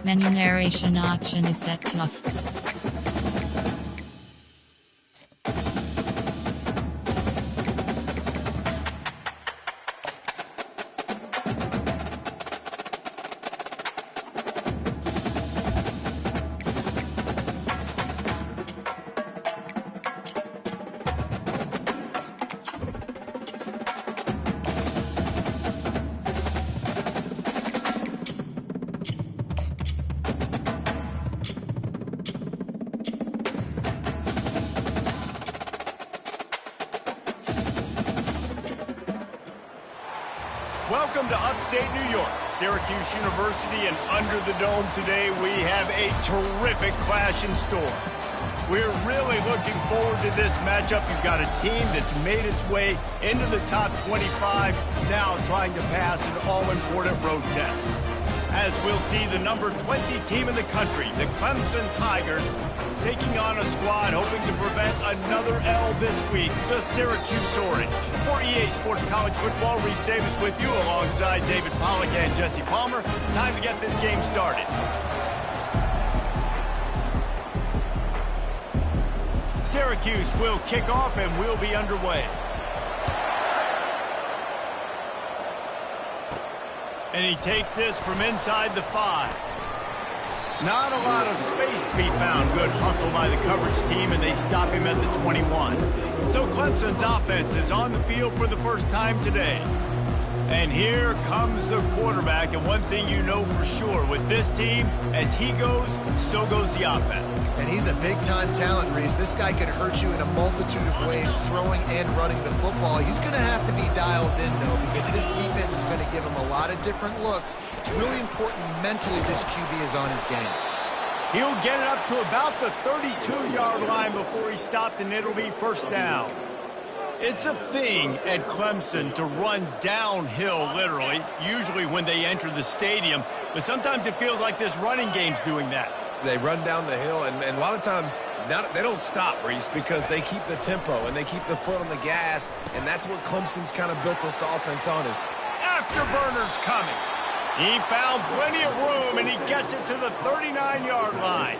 Menu narration option is set to off. Welcome to upstate New York, Syracuse University, and under the dome today we have a terrific clash in store. We're really looking forward to this matchup. You've got a team that's made its way into the top 25, now trying to pass an all-important road test. As we'll see, the number 20 team in the country, the Clemson Tigers, taking on a squad hoping to prevent another L this week, the Syracuse Orange. For EA Sports College Football, Reese Davis with you alongside David Pollack and Jesse Palmer. Time to get this game started. Syracuse will kick off and we'll be underway. And he takes this from inside the 5. Not a lot of space to be found. Good hustle by the coverage team, and they stop him at the 21. So Clemson's offense is on the field for the first time today. And here comes the quarterback, and one thing you know for sure, with this team, as he goes, so goes the offense. And he's a big-time talent, Reese. This guy can hurt you in a multitude of ways, throwing and running the football. He's going to have to be dialed in, though, because this defense is going to give him a lot of different looks. It's really important mentally this QB is on his game. He'll get it up to about the 32-yard line before he stopped, and it'll be first down. It's a thing at Clemson to run downhill, literally, usually when they enter the stadium. But sometimes it feels like this running game's doing that. They run down the hill, and a lot of times they don't stop, Reese, because they keep the tempo and they keep the foot on the gas, and that's what Clemson's kind of built this offense on is. Afterburners coming. He found plenty of room, and he gets it to the 39-yard line.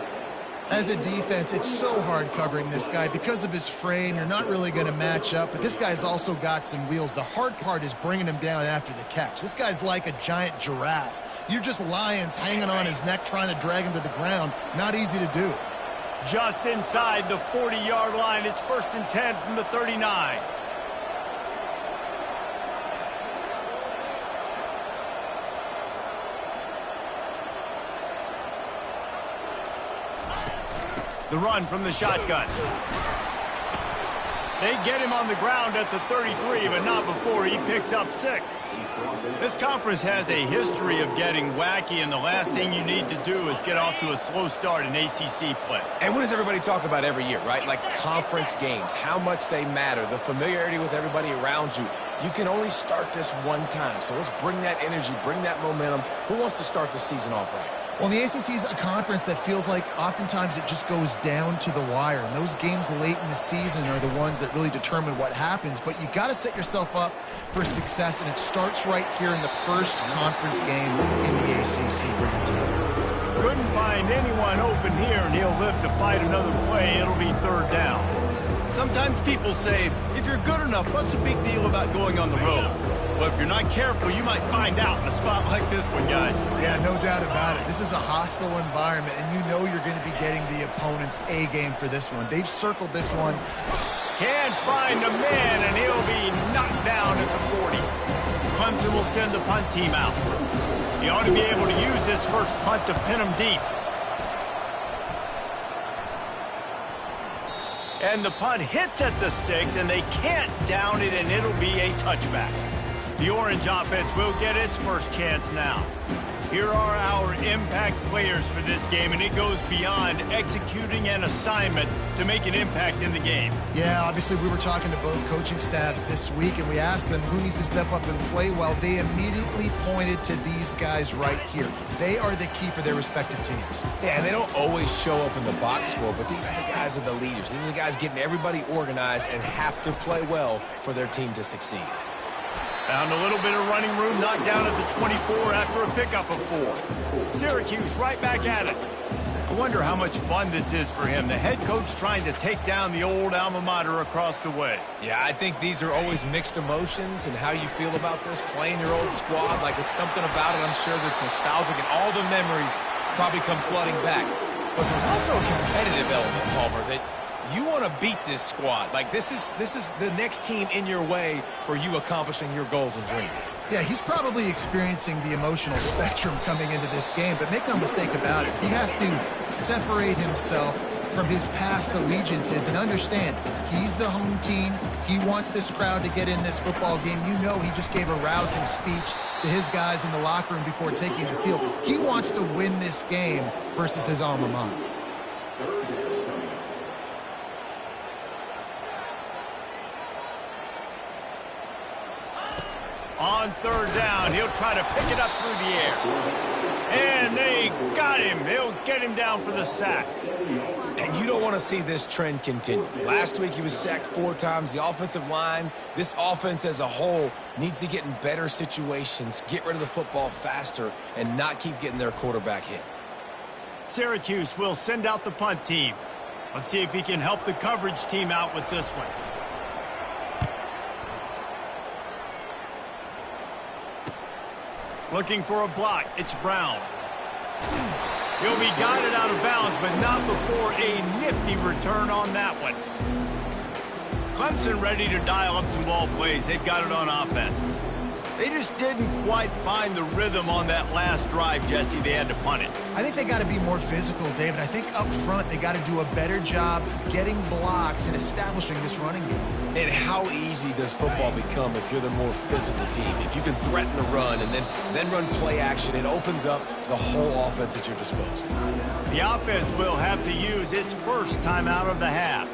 As a defense, it's so hard covering this guy. Because of his frame, you're not really going to match up, but this guy's also got some wheels. The hard part is bringing him down after the catch. This guy's like a giant giraffe. You're just lions hanging on his neck trying to drag him to the ground. Not easy to do. Just inside the 40-yard line, it's 1st and 10 from the 39. The run from the shotgun. They get him on the ground at the 33, but not before he picks up 6. This conference has a history of getting wacky, and the last thing you need to do is get off to a slow start in ACC play. And what does everybody talk about every year, right? Like conference games, how much they matter, the familiarity with everybody around you. You can only start this one time, so let's bring that energy, bring that momentum. Who wants to start the season off right? Well, the ACC is a conference that feels like oftentimes it just goes down to the wire. And those games late in the season are the ones that really determine what happens. But you got to set yourself up for success, and it starts right here in the first conference game in the ACC for your team. Couldn't find anyone open here, and he'll live to fight another play. It'll be 3rd down. Sometimes people say, if you're good enough, what's the big deal about going on the road? Well, if you're not careful, you might find out in a spot like this one, guys. Yeah, no doubt about it. This is a hostile environment, and you know you're going to be getting the opponent's A game for this one. They've circled this one. Can't find a man, and he'll be knocked down at the 40. Clemson will send the punt team out. He ought to be able to use this first punt to pin him deep. And the punt hits at the 6, and they can't down it, and it'll be a touchback. The Orange offense will get its first chance now. Here are our impact players for this game, and it goes beyond executing an assignment to make an impact in the game. Yeah, obviously we were talking to both coaching staffs this week, and we asked them who needs to step up and play well. They immediately pointed to these guys right here. They are the key for their respective teams. Yeah, and they don't always show up in the box score, but these are the guys that are the leaders. These are the guys getting everybody organized and have to play well for their team to succeed. Found a little bit of running room, knocked down at the 24 after a pickup of 4. Syracuse right back at it. I wonder how much fun this is for him. The head coach trying to take down the old alma mater across the way. Yeah, I think these are always mixed emotions and how you feel about this, playing your old squad. Like, it's something about it, I'm sure, that's nostalgic, and all the memories probably come flooding back. But there's also a competitive element, Palmer, that you want to beat this squad. Like, this is the next team in your way for you accomplishing your goals and dreams. Yeah, he's probably experiencing the emotional spectrum coming into this game, but make no mistake about it, he has to separate himself from his past allegiances and understand he's the home team. He wants this crowd to get in this football game. You know, he just gave a rousing speech to his guys in the locker room before taking the field. He wants to win this game versus his alma mater. On third down, he'll try to pick it up through the air. And they got him. They'll get him down for the sack. And you don't want to see this trend continue. Last week he was sacked 4 times. The offensive line, this offense as a whole, needs to get in better situations, get rid of the football faster, and not keep getting their quarterback hit. Syracuse will send out the punt team. Let's see if he can help the coverage team out with this one. Looking for a block. It's Brown. He'll be guided out of bounds, but not before a nifty return on that one. Clemson ready to dial up some ball plays. They've got it on offense. They just didn't quite find the rhythm on that last drive, Jesse. They had to punt it. I think they got to be more physical, David. I think up front they got to do a better job getting blocks and establishing this running game. And how easy does football become if you're the more physical team? If you can threaten the run and then run play action, it opens up the whole offense at your disposal. The offense will have to use its first timeout of the half.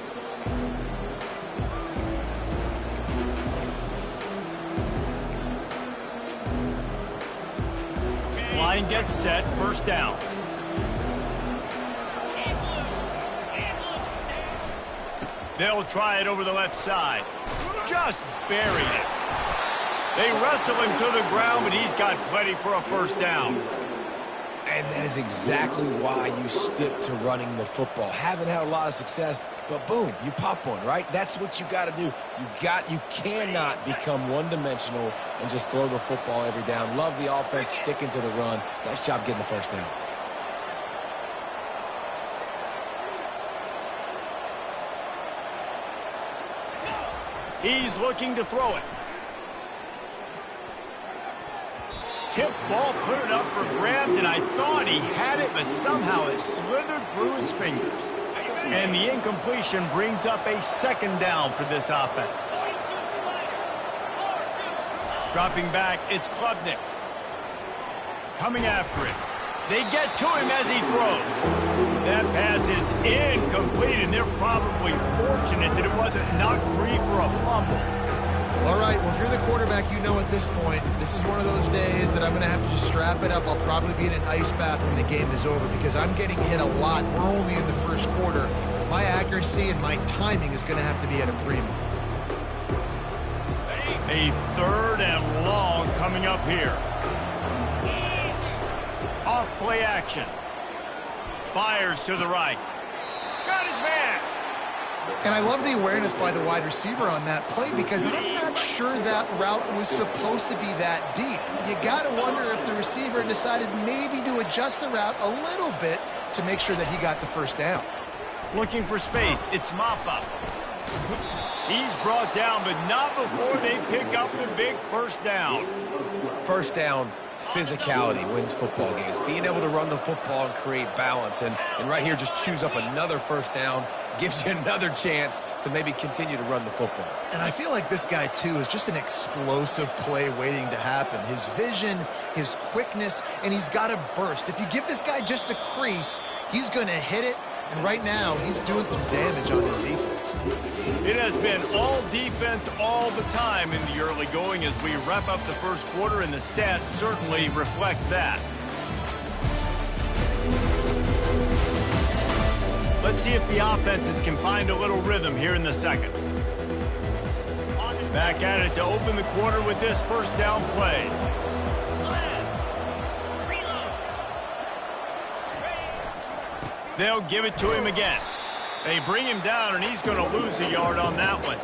Line gets set, first down. They'll try it over the left side. Just buried it. They wrestle him to the ground, but he's got plenty for a first down. And that is exactly why you stick to running the football. Haven't had a lot of success, but boom, you pop one, right? That's what you got to do. You cannot become one-dimensional and just throw the football every down. Love the offense sticking to the run. Nice job getting the first down. He's looking to throw it. Tip ball, put it up for grabs, and I thought he had it, but somehow it slithered through his fingers. And the incompletion brings up a second down for this offense. Dropping back, it's Klubnik. Coming after it. They get to him as he throws. That pass is incomplete, and they're probably fortunate that it wasn't knocked free for a fumble. All right, well, if you're the quarterback, you know at this point, this is one of those days that I'm going to have to just strap it up. I'll probably be in an ice bath when the game is over because I'm getting hit a lot. We're only in the first quarter. My accuracy and my timing is going to have to be at a premium. A third and long coming up here. Off play action. Fires to the right. Got his man. And I love the awareness by the wide receiver on that play because I'm not sure that route was supposed to be that deep. You got to wonder if the receiver decided maybe to adjust the route a little bit to make sure that he got the first down. Looking for space. It's Maffa. He's brought down, but not before they pick up the big first down. First down, physicality wins football games. Being able to run the football and create balance. And right here, just choose up another first down, gives you another chance to maybe continue to run the football. And I feel like this guy, too, is just an explosive play waiting to happen. His vision, his quickness, and he's got a burst. If you give this guy just a crease, he's going to hit it. And right now, he's doing some damage on his defense. It has been all defense all the time in the early going as we wrap up the first quarter, and the stats certainly reflect that. Let's see if the offenses can find a little rhythm here in the second. Back at it to open the quarter with this first down play. They'll give it to him again. They bring him down, and he's going to lose a yard on that one.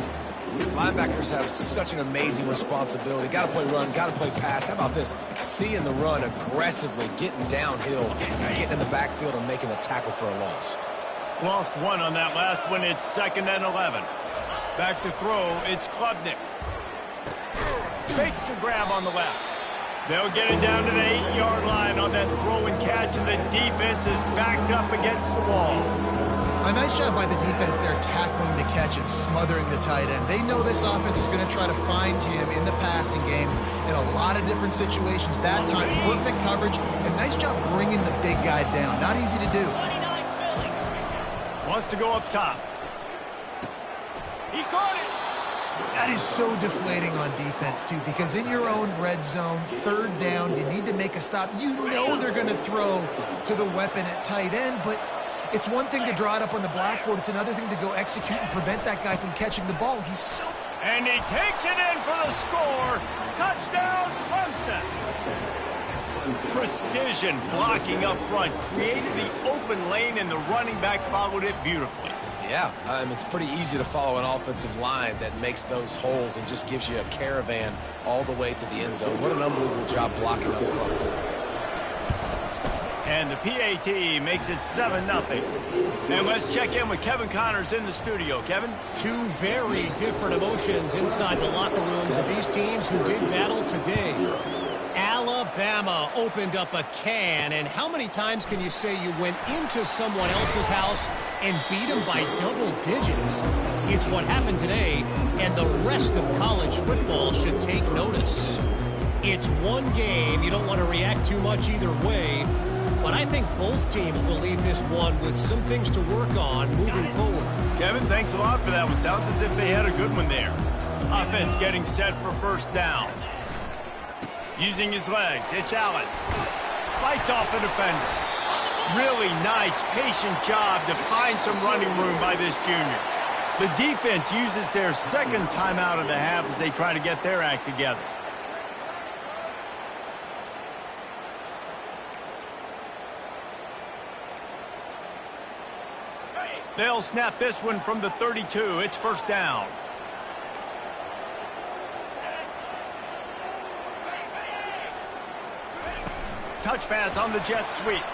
Linebackers have such an amazing responsibility. Got to play run, got to play pass. How about this? Seeing the run aggressively, getting downhill, getting in the backfield and making the tackle for a loss. Lost one on that last one. It's 2nd and 11. Back to throw. It's Klubnik. Fakes the grab on the left. They'll get it down to the 8-yard line on that throw and catch, and the defense is backed up against the wall. A nice job by the defense there tackling the catch and smothering the tight end. They know this offense is going to try to find him in the passing game in a lot of different situations. That time, perfect coverage, and nice job bringing the big guy down. Not easy to do. Wants to go up top. He caught it. That is so deflating on defense, too, because in your own red zone, 3rd down, you need to make a stop. You know they're going to throw to the weapon at tight end, but it's one thing to draw it up on the blackboard. It's another thing to go execute and prevent that guy from catching the ball. He's so... And he takes it in for the score. Touchdown, Clemson. Precision blocking up front. Created the open lane, and the running back followed it beautifully. Yeah, it's pretty easy to follow an offensive line that makes those holes and just gives you a caravan all the way to the end zone. What an unbelievable job blocking up front. And the PAT makes it 7-0. And let's check in with Kevin Connors in the studio. Kevin? Two very different emotions inside the locker rooms of these teams who did battle today. Alabama opened up a can, and how many times can you say you went into someone else's house and beat them by double digits? It's what happened today, and the rest of college football should take notice. It's one game. You don't want to react too much either way, but I think both teams will leave this one with some things to work on moving forward. Kevin, thanks a lot for that one. Sounds as if they had a good one there. Offense getting set for first down. Using his legs, it's Allen. Fights off a defender. Really nice, patient job to find some running room by this junior. The defense uses their 2nd timeout of the half as they try to get their act together. They'll snap this one from the 32. It's first down. Touch pass on the jet sweep.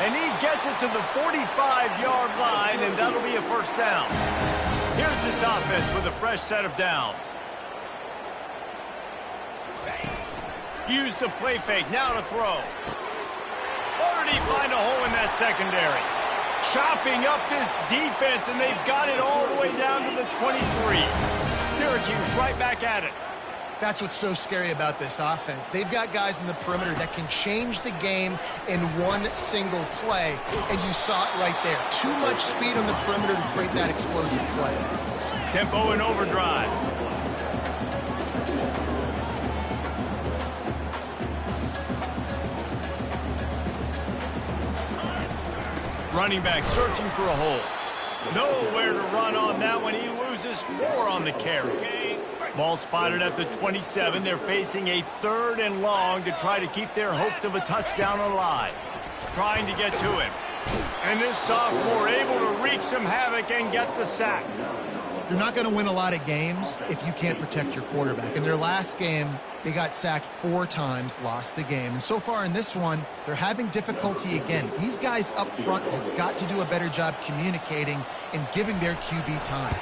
And he gets it to the 45-yard line, and that'll be a first down. Here's this offense with a fresh set of downs. Use the play fake, now to throw. Already find a hole in that secondary. Chopping up this defense, and they've got it all the way down to the 23. Syracuse right back at it. That's what's so scary about this offense. They've got guys in the perimeter that can change the game in one single play, and you saw it right there. Too much speed on the perimeter to create that explosive play. Tempo and overdrive. Running back searching for a hole. Nowhere to run on that one. He loses 4 on the carry. Ball spotted at the 27. They're facing a 3rd and long to try to keep their hopes of a touchdown alive. Trying to get to him. And this sophomore able to wreak some havoc and get the sack. You're not going to win a lot of games if you can't protect your quarterback. In their last game, they got sacked 4 times, lost the game. And so far in this one, they're having difficulty again. These guys up front have got to do a better job communicating and giving their QB time.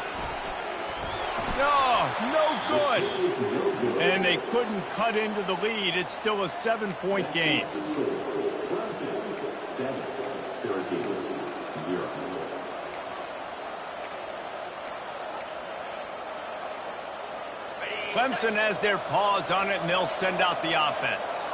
No good. And they couldn't cut into the lead. It's still a 7-point game. Clemson has their paws on it, and they'll send out the offense.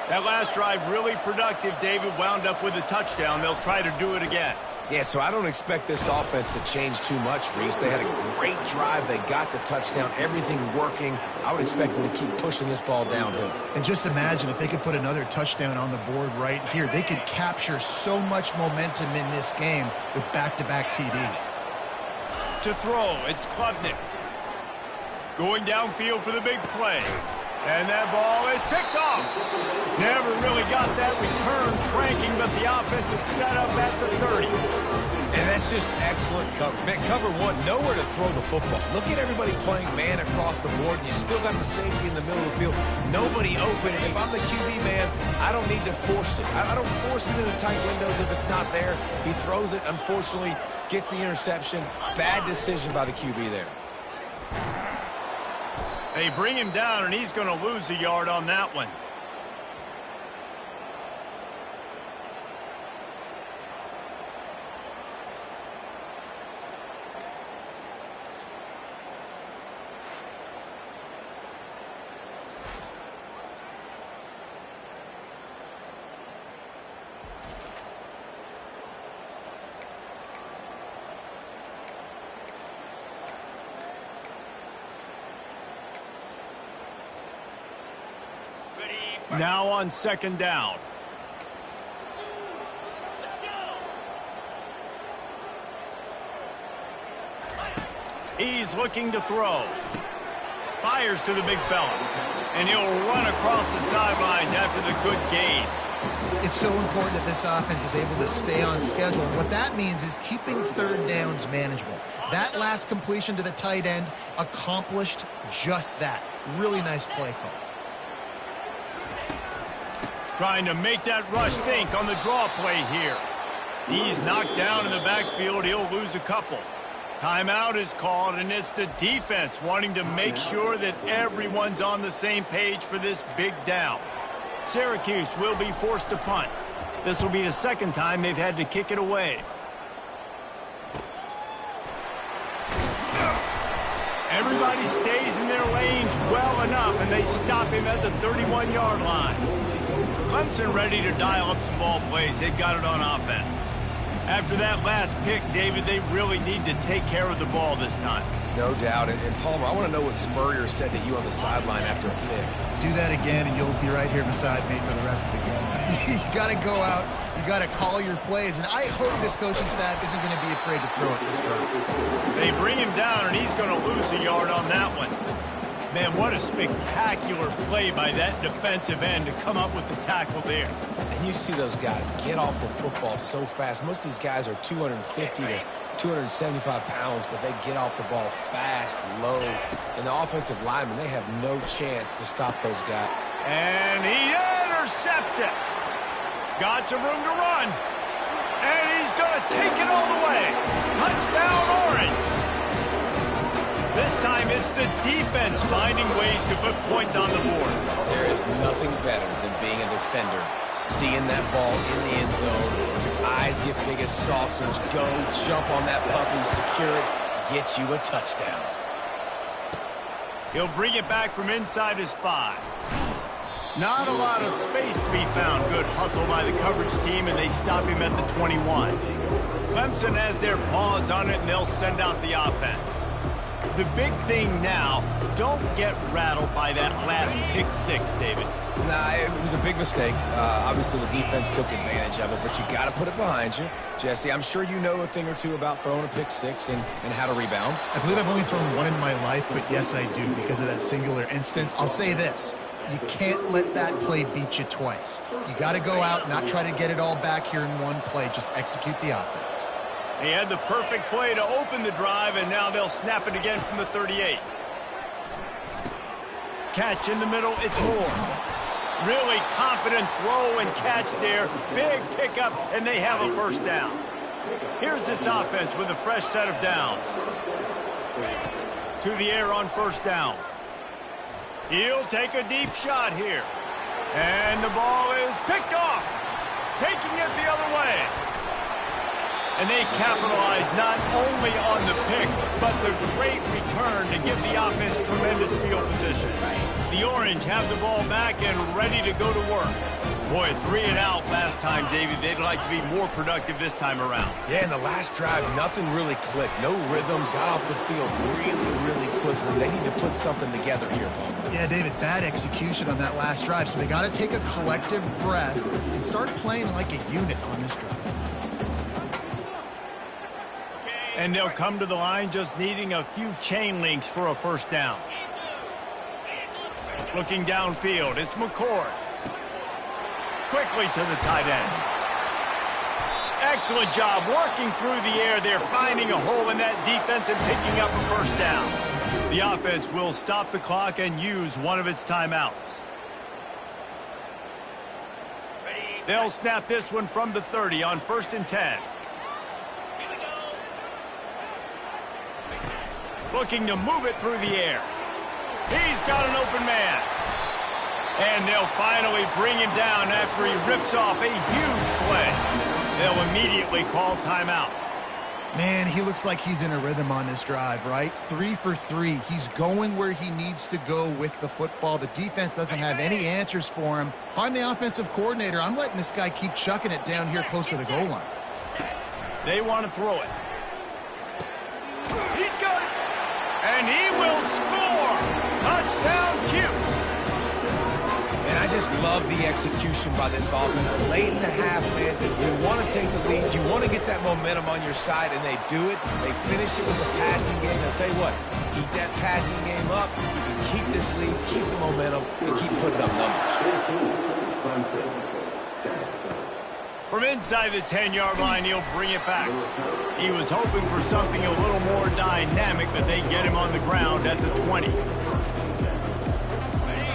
That last drive really productive. David wound up with a touchdown. They'll try to do it again. Yeah, so I don't expect this offense to change too much, Reese. They had a great drive. They got the touchdown, everything working. I would expect them to keep pushing this ball downhill. And just imagine if they could put another touchdown on the board right here. They could capture so much momentum in this game with back-to-back TDs. to throw. It's Klubnik. Going downfield for the big play. And that ball is picked off. Never really got that return cranking, but the offense is set up at the 30. And that's just excellent coverage. Man, cover one, nowhere to throw the football. Look at everybody playing man across the board, and you still got the safety in the middle of the field. Nobody open, and if I'm the QB, man, I don't need to force it. I don't force it into tight windows if it's not there. He throws it, unfortunately, gets the interception. Bad decision by the QB there. They bring him down, and he's going to lose a yard on that one. Now on second down. He's looking to throw. Fires to the big fella. And he'll run across the sidelines after the good gain. It's so important that this offense is able to stay on schedule. And what that means is keeping third downs manageable. That last completion to the tight end accomplished just that. Really nice play call. Trying to make that rush think on the draw play here. He's knocked down in the backfield. He'll lose a couple. Timeout is called, and it's the defense wanting to make sure that everyone's on the same page for this big down. Syracuse will be forced to punt. This will be the second time they've had to kick it away. Everybody stays in their lanes well enough, and they stop him at the 31-yard line. Clemson ready to dial up some ball plays. They've got it on offense. After that last pick, David, they really need to take care of the ball this time. No doubt. And Palmer, I want to know what Spurrier said to you on the sideline after a pick. Do that again, and you'll be right here beside me for the rest of the game. You got to go out. You got to call your plays, and I hope this coaching staff isn't going to be afraid to throw it this way. They bring him down, and he's going to lose a yard on that one. Man, what a spectacular play by that defensive end to come up with the tackle there. And you see those guys get off the football so fast. Most of these guys are 250 to 275 pounds, but they get off the ball fast, low. And the offensive linemen, they have no chance to stop those guys. And he intercepts it. Got some room to run. And he's going to take it all the way. Touchdown, Orange. This time it's the defense finding ways to put points on the board. There is nothing better than being a defender. Seeing that ball in the end zone, your eyes get big as saucers. Go, jump on that puppy, secure it, get you a touchdown. He'll bring it back from inside his 5. Not a lot of space to be found. Good hustle by the coverage team, and they stop him at the 21. Clemson has their paws on it, and they'll send out the offense. The big thing now, don't get rattled by that last pick-6, David. Nah, it was a big mistake. Obviously, the defense took advantage of it, but you got to put it behind you. Jesse, I'm sure you know a thing or two about throwing a pick-6 and how to rebound. I believe I've only thrown one in my life, but yes, I do because of that singular instance. I'll say this. You can't let that play beat you twice. You got to go out, not try to get it all back here in one play. Just execute the offense. They had the perfect play to open the drive, and now they'll snap it again from the 38. Catch in the middle, it's Moore. Really confident throw and catch there. Big pickup, and they have a first down. Here's this offense with a fresh set of downs. To the air on first down. He'll take a deep shot here. And the ball is picked off. Taking it the other way. And they capitalize not only on the pick, but the great return to give the offense tremendous field position. The Orange have the ball back and ready to go to work. Boy, 3 and out last time, David. They'd like to be more productive this time around. Yeah, in the last drive, nothing really clicked. No rhythm, got off the field really quickly. They need to put something together here, Paul. Yeah, David, bad execution on that last drive. So they got to take a collective breath and start playing like a unit on this drive. And they'll come to the line just needing a few chain links for a first down. Looking downfield, it's McCord. Quickly to the tight end. Excellent job working through the air there, finding a hole in that defense and picking up a first down. The offense will stop the clock and use one of its timeouts. They'll snap this one from the 30 on 1st and 10. Looking to move it through the air. He's got an open man. And they'll finally bring him down after he rips off a huge play. They'll immediately call timeout. Man, he looks like he's in a rhythm on this drive, right? 3 for 3. He's going where he needs to go with the football. The defense doesn't have any answers for him. Find the offensive coordinator. I'm letting this guy keep chucking it down here close to the goal line. They want to throw it. He's got it. And he will score. Touchdown, Cuse. And I just love the execution by this offense. Late in the half, man, you want to take the lead. You want to get that momentum on your side, and they do it. They finish it with the passing game. I'll tell you what, keep that passing game up. You can keep this lead, keep the momentum, and keep putting up numbers. From inside the 10-yard line, he'll bring it back. He was hoping for something a little more dynamic, but they get him on the ground at the 20.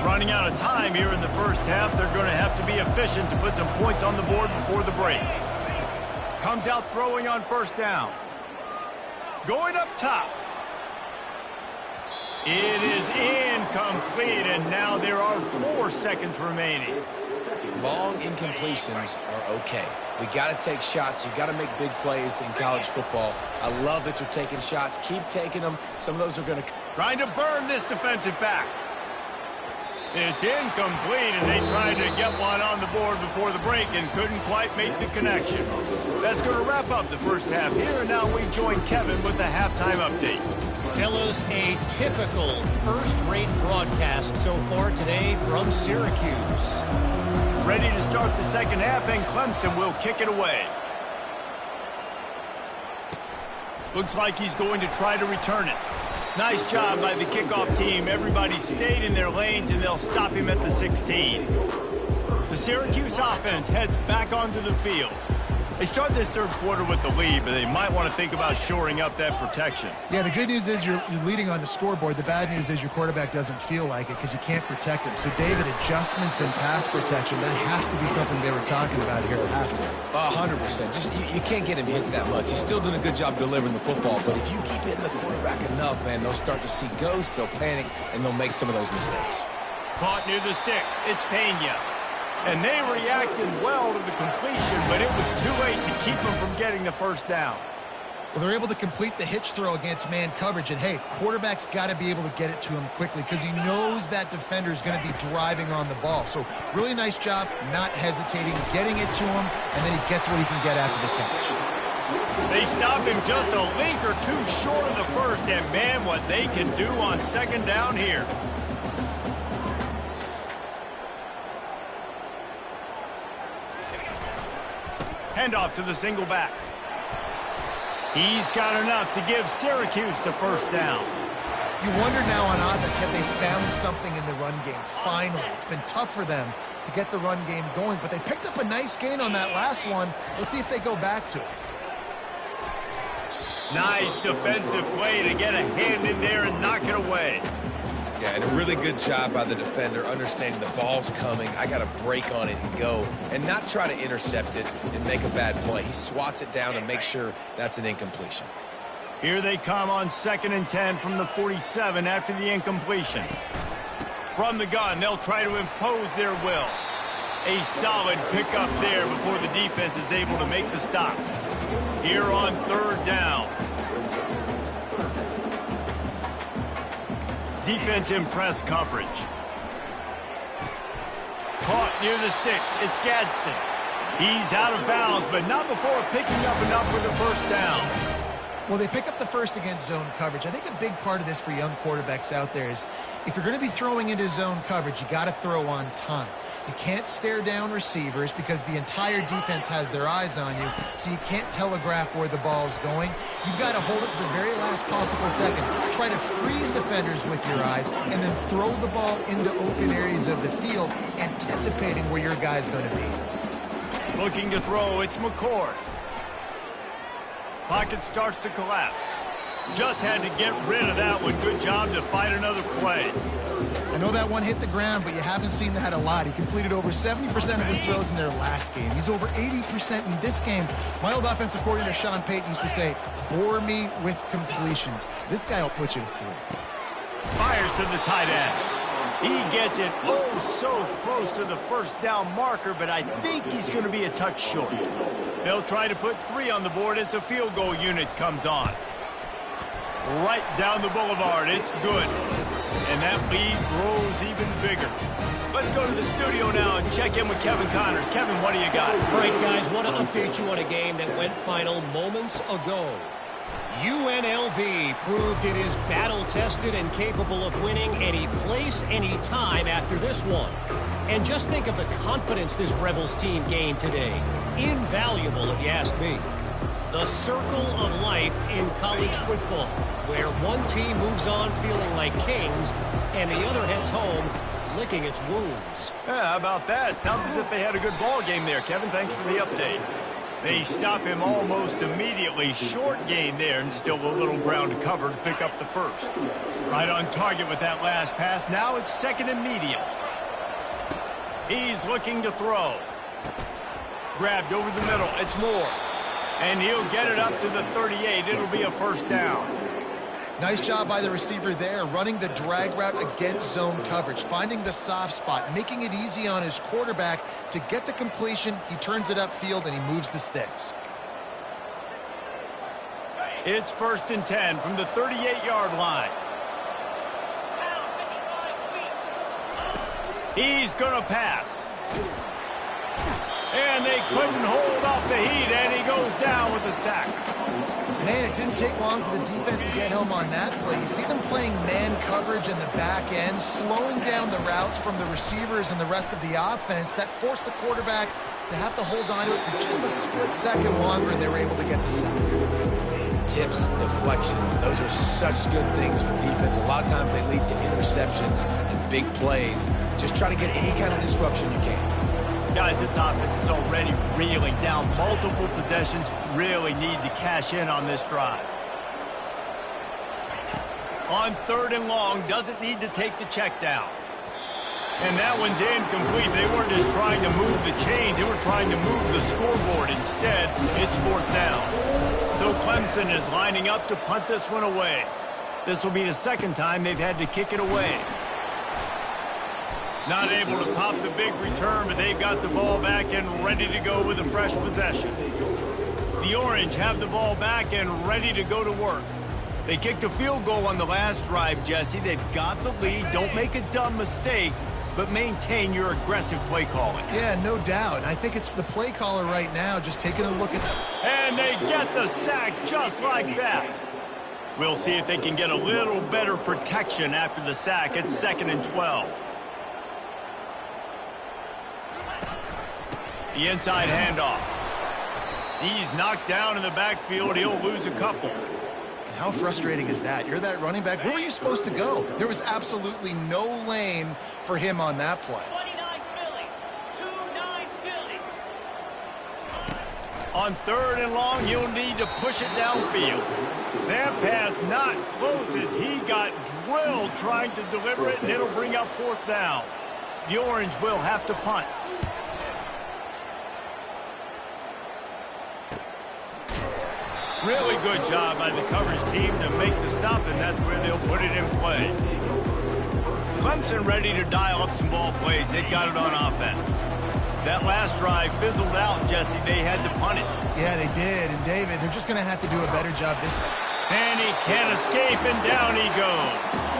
Running out of time here in the first half, they're going to have to be efficient to put some points on the board before the break. Comes out throwing on 1st down. Going up top. It is incomplete, and now there are 4 seconds remaining. Long incompletions are okay. We got to take shots. You got to make big plays in college football. I love that you're taking shots. Keep taking them. Some of those are going to... Trying to burn this defensive back. It's incomplete, and they tried to get one on the board before the break and couldn't quite make the connection. That's going to wrap up the first half here, and now we join Kevin with the halftime update. Fellas, a typical first-rate broadcast so far today from Syracuse. Ready to start the second half, and Clemson will kick it away. Looks like he's going to try to return it. Nice job by the kickoff team. Everybody stayed in their lanes, and they'll stop him at the 16. The Syracuse offense heads back onto the field. They start this third quarter with the lead, but they might want to think about shoring up that protection. Yeah, the good news is you're leading on the scoreboard. The bad news is your quarterback doesn't feel like it because you can't protect him. So, David, adjustments in pass protection, that has to be something they were talking about here at halftime. 100%. Just you can't get him hit that much. He's still doing a good job delivering the football, but if you keep hitting the quarterback enough, man, they'll start to see ghosts, they'll panic, and they'll make some of those mistakes. Caught near the sticks. It's Pena. And they reacted well to the completion, but it was too late to keep them from getting the first down. Well, they're able to complete the hitch throw against man coverage, and hey, quarterback's got to be able to get it to him quickly because he knows that defender is going to be driving on the ball. So really nice job not hesitating, getting it to him, and then he gets what he can get after the catch. They stop him just a link or two short of the first, and man, what they can do on second down here. Handoff to the single back. He's got enough to give Syracuse the first down. You wonder now on offense, have they found something in the run game? Finally, it's been tough for them to get the run game going, but they picked up a nice gain on that last one. Let's see if they go back to it. Nice defensive play to get a hand in there and knock it away. Yeah, and a really good job by the defender understanding the ball's coming. I got to break on it and go and not try to intercept it and make a bad play. He swats it down and makes sure that's an incompletion. Here they come on 2nd and 10 from the 47 after the incompletion. From the gun, they'll try to impose their will. A solid pickup there before the defense is able to make the stop. Here on 3rd down. Defense in press coverage. Caught near the sticks. It's Gadsden. He's out of bounds, but not before picking up enough for the first down. Well, they pick up the first against zone coverage. I think a big part of this for young quarterbacks out there is if you're going to be throwing into zone coverage, you got to throw on time. You can't stare down receivers because the entire defense has their eyes on you, so you can't telegraph where the ball is going. You've got to hold it to the very last possible second. Try to freeze defenders with your eyes, and then throw the ball into open areas of the field, anticipating where your guy's going to be. Looking to throw, it's McCord. Pocket starts to collapse. Just had to get rid of that one. Good job to fight another play. I know that one hit the ground, but you haven't seen that a lot. He completed over 70% of his throws in their last game. He's over 80% in this game. My old offensive coordinator, Sean Payton, used to say, bore me with completions. This guy will put you to sleep. Fires to the tight end. He gets it so close to the first down marker, but I think he's going to be a touch short. They'll try to put 3 on the board as the field goal unit comes on. Right down the boulevard. It's good. And that lead grows even bigger. Let's go to the studio now and check in with Kevin Connors. Kevin, what do you got? All right, guys, want to update you on a game that went final moments ago. UNLV proved it is battle-tested and capable of winning any place, any time after this one. And just think of the confidence this Rebels team gained today. Invaluable, if you ask me. The circle of life in college football, where one team moves on feeling like kings and the other heads home licking its wounds. Yeah, how about that? Sounds as if they had a good ball game there, Kevin. Thanks for the update. They stop him almost immediately. Short gain there, and still a little ground to cover to pick up the first. Right on target with that last pass. Now it's second and medium. He's looking to throw. Grabbed over the middle. It's Moore. And he'll get it up to the 38. It'll be a first down. Nice job by the receiver there, running the drag route against zone coverage, finding the soft spot, making it easy on his quarterback to get the completion. He turns it upfield, and he moves the sticks. It's 1st and 10 from the 38-yard line. He's going to pass. And they couldn't hold off the heat, and he goes down with a sack. Man, it didn't take long for the defense to get home on that play. You see them playing man coverage in the back end, slowing down the routes from the receivers and the rest of the offense. That forced the quarterback to have to hold on to it for just a split second longer, and they were able to get the sack. Tips, deflections, those are such good things for defense. A lot of times they lead to interceptions and big plays. Just try to get any kind of disruption you can. Guys, this offense is already reeling down multiple possessions. Really need to cash in on this drive. On 3rd and long, doesn't need to take the check down. And that one's incomplete. They weren't just trying to move the chains. They were trying to move the scoreboard. Instead, it's 4th down. So Clemson is lining up to punt this one away. This will be the second time they've had to kick it away. Not able to pop the big return, but they've got the ball back and ready to go with a fresh possession. The Orange have the ball back and ready to go to work. They kicked a field goal on the last drive, Jesse. They've got the lead. Don't make a dumb mistake, but maintain your aggressive play calling. Yeah, no doubt. I think it's the play caller right now just taking a look at the... And they get the sack just like that. We'll see if they can get a little better protection after the sack. It's 2nd and 12. The inside handoff. He's knocked down in the backfield. He'll lose a couple. How frustrating is that? You're that running back. Where were you supposed to go? There was absolutely no lane for him on that play. 29 Philly. 2-9 Philly. On 3rd and long, you'll need to push it downfield. That pass not close as he got drilled trying to deliver it, and it'll bring up 4th down. The Orange will have to punt. Really good job by the coverage team to make the stop, and that's where they'll put it in play. Clemson ready to dial up some ball plays. They got it on offense. That last drive fizzled out, Jesse. They had to punt it. Yeah, they did. And, David, they're just going to have to do a better job this time. And he can't escape, and down he goes.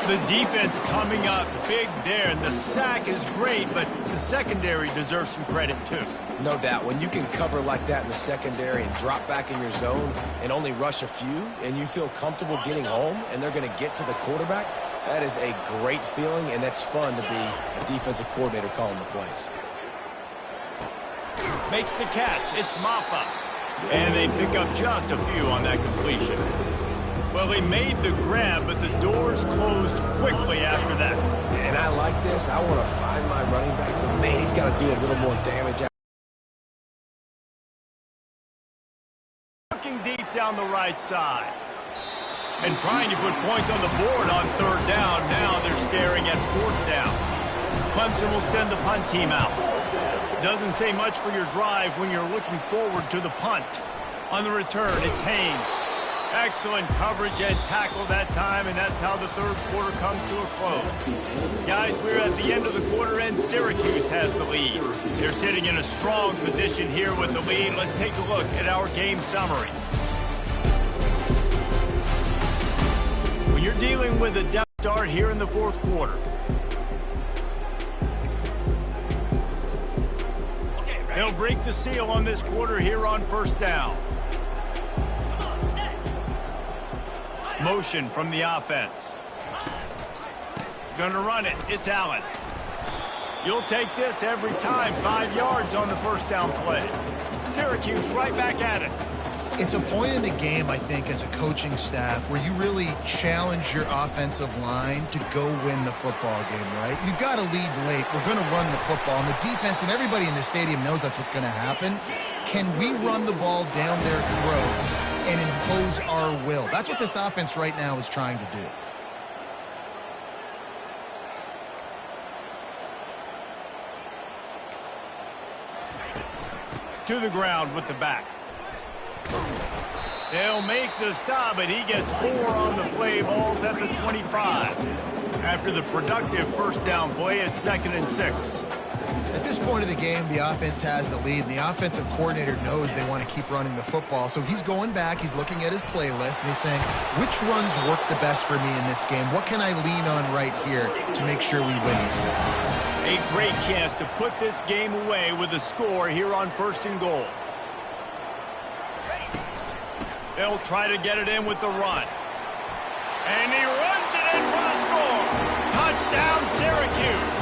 The defense coming up big there, and the sack is great, but the secondary deserves some credit, too. No doubt. When you can cover like that in the secondary and drop back in your zone and only rush a few, and you feel comfortable getting home, and they're going to get to the quarterback, That is a great feeling, and that's fun to be a defensive coordinator calling the plays. Makes the catch. It's Maffa. And they pick up just a few on that completion. Well, he made the grab, but the doors closed quickly after that. And I like this. I want to find my running back, but man, he's got to do a little more damage. Looking deep down the right side. And trying to put points on the board on third down. Now they're staring at fourth down. Clemson will send the punt team out. Doesn't say much for your drive when you're looking forward to the punt. On the return, it's Haynes. Excellent coverage and tackle that time, and that's how the third quarter comes to a close. Guys, we're at the end of the quarter, and Syracuse has the lead. They're sitting in a strong position here with the lead. Let's take a look at our game summary. When you're dealing with a down start here in the fourth quarter, they'll break the seal on this quarter here on first down. Motion from the offense. Gonna run it. It's Allen. You'll take this every time. 5 yards on the first down play. Syracuse right back at it. It's a point in the game, I think, as a coaching staff where you really challenge your offensive line to go win the football game, right? You've got to lead late. We're going to run the football. And the defense and everybody in the stadium knows that's what's going to happen. Can we run the ball down their throats and impose our will? That's what this offense right now is trying to do. To the ground with the back. They'll make the stop, but he gets 4 on the play. Ball's at the 25. After the productive first down play, it's 2nd and 6. At this point of the game, the offense has the lead, and the offensive coordinator knows they want to keep running the football. So he's going back, he's looking at his playlist, and he's saying, which runs work the best for me in this game? What can I lean on right here to make sure we win this one? A great chance to put this game away with a score here on 1st and goal. They'll try to get it in with the run. And he runs it in for the score. Touchdown, Syracuse.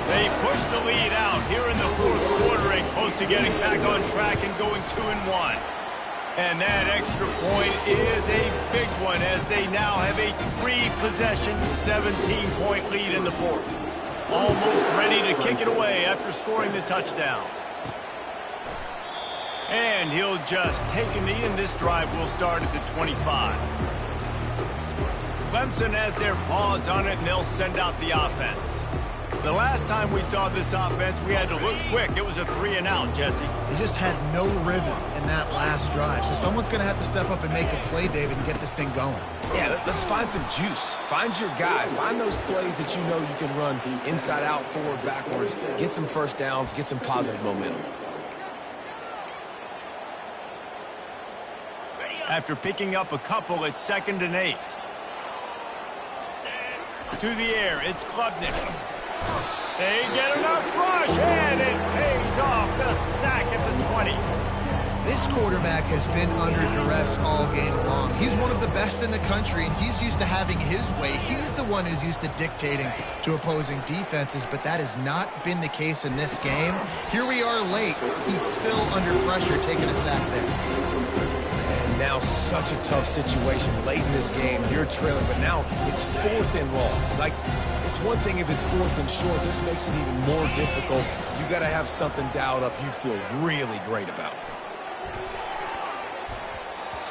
They push the lead out here in the fourth quarter and close to getting back on track and going 2-1. And that extra point is a big one as they now have a 3-possession, 17-point lead in the fourth. Almost ready to kick it away after scoring the touchdown. And he'll just take a knee, and this drive will start at the 25. Clemson has their paws on it, and they'll send out the offense. The last time we saw this offense, we had to look quick. It was a 3-and-out, Jesse. They just had no rhythm in that last drive. So someone's going to have to step up and make a play, David, and get this thing going. Yeah, let's find some juice. Find your guy. Find those plays that you know you can run inside out, forward, backwards. Get some first downs. Get some positive momentum. After picking up a couple, it's 2nd and 8. To the air, it's Klubnik. They get enough rush, and it pays off. The sack at the 20. This quarterback has been under duress all game long. He's one of the best in the country, and he's used to having his way. He's the one who's used to dictating to opposing defenses, but that has not been the case in this game. Here we are late. He's still under pressure, taking a sack there. Now such a tough situation late in this game. You're trailing, but now it's 4th and long. Like, it's one thing if it's 4th and short. This makes it even more difficult. You got to have something dialed up you feel really great about.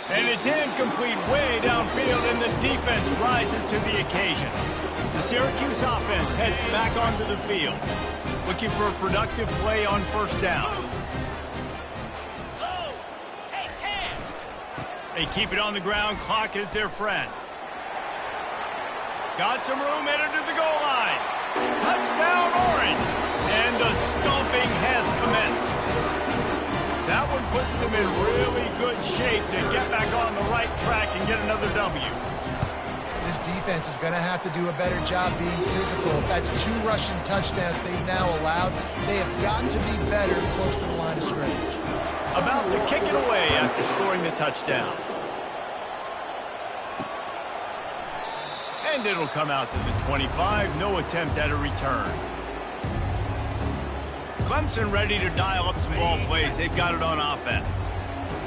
And it's incomplete way downfield, and the defense rises to the occasion. The Syracuse offense heads back onto the field, looking for a productive play on first down. They keep it on the ground. Clock is their friend. Got some room, headed to the goal line. Touchdown, Orange. And the stomping has commenced. That one puts them in really good shape to get back on the right track and get another W. This defense is going to have to do a better job being physical. That's 2 rushing touchdowns they've now allowed. They have got to be better close to the line of scrimmage. About to kick it away after scoring the touchdown. And it'll come out to the 25. No attempt at a return. Clemson ready to dial up some ball plays. They've got it on offense.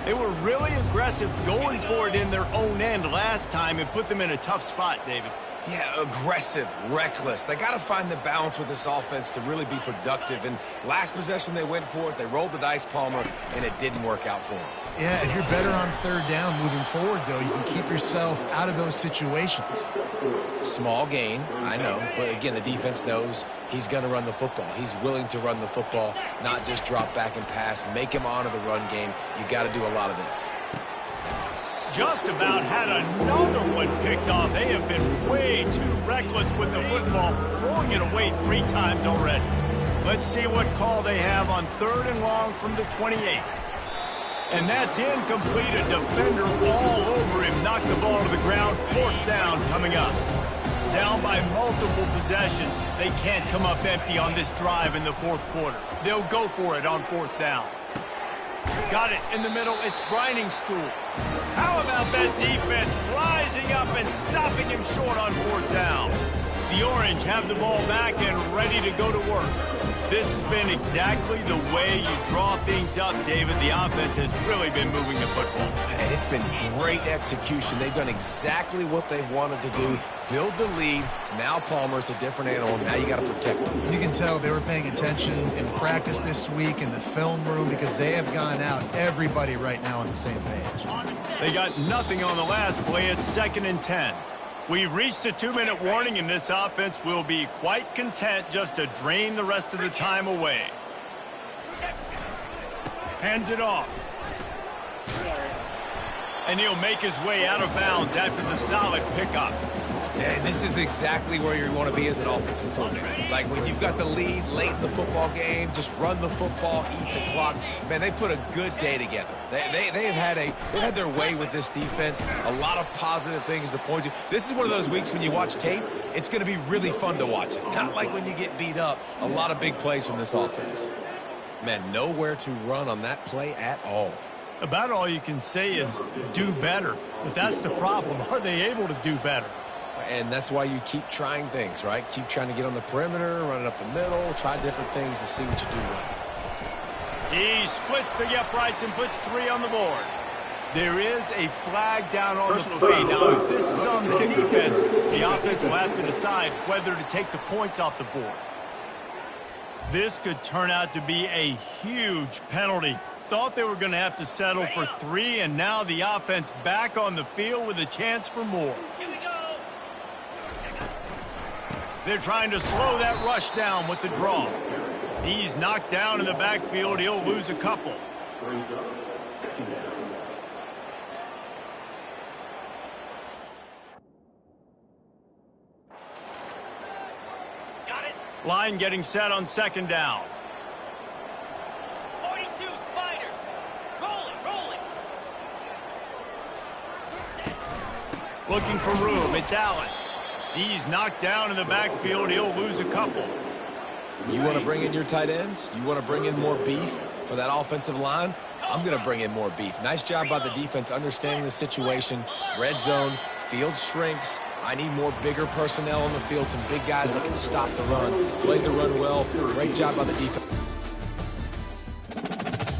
They were really aggressive going for it in their own end last time and put them in a tough spot, David. Yeah, aggressive, reckless. They got to find the balance with this offense to really be productive. And last possession, they went for it. They rolled the dice, Palmer, and it didn't work out for them. Yeah, if you're better on third down moving forward, though, you can keep yourself out of those situations. Small gain, I know. But, again, the defense knows he's going to run the football. He's willing to run the football, not just drop back and pass, make him honor the run game. You got to do a lot of this. Just about had another one picked off. They have been way too reckless with the football, throwing it away 3 times already. Let's see what call they have on 3rd and long from the 28. And that's incomplete. A defender all over him. Knocked the ball to the ground. 4th down coming up. Down by multiple possessions. They can't come up empty on this drive in the 4th quarter. They'll go for it on 4th down. Got it in the middle. It's Briningstool. How about that defense rising up and stopping him short on 4th down? The Orange have the ball back and ready to go to work. This has been exactly the way you draw things up, David. The offense has really been moving the football. And it's been great execution. They've done exactly what they've wanted to do. Build the lead. Now Palmer's a different animal. Now you got to protect them. You can tell they were paying attention in practice this week in the film room because they have gone out, everybody right now on the same page. They got nothing on the last play. It's 2nd and 10. We've reached a 2-minute warning, and this offense will be quite content just to drain the rest of the time away. Hands it off. And he'll make his way out of bounds after the solid pickup. And this is exactly where you want to be as an offensive coordinator. Like when you've got the lead late in the football game, just run the football, eat the clock. Man, they put a good day together. They've had their way with this defense. A lot of positive things to point to. This is one of those weeks when you watch tape, it's going to be really fun to watch it. Not like when you get beat up. A lot of big plays from this offense. Man, nowhere to run on that play at all. About all you can say is do better. But that's the problem. Are they able to do better? And that's why you keep trying things, right? Keep trying to get on the perimeter, run it up the middle, try different things to see what you do well. He splits the uprights and puts 3 on the board. There is a flag down on the play. Now, if this is on the defense, the offense will have to decide whether to take the points off the board. This could turn out to be a huge penalty. Thought they were going to have to settle for 3, and now the offense back on the field with a chance for more. They're trying to slow that rush down with the draw. He's knocked down in the backfield. He'll lose a couple. Got it. Line getting set on 2nd down. 42, Spider. Rolling. Looking for room. It's Allen. He's knocked down in the backfield. He'll lose a couple. You want to bring in your tight ends? You want to bring in more beef for that offensive line? I'm going to bring in more beef. Nice job by the defense understanding the situation. Red zone, field shrinks. I need more bigger personnel on the field, some big guys that can stop the run. Played the run well. Great job by the defense.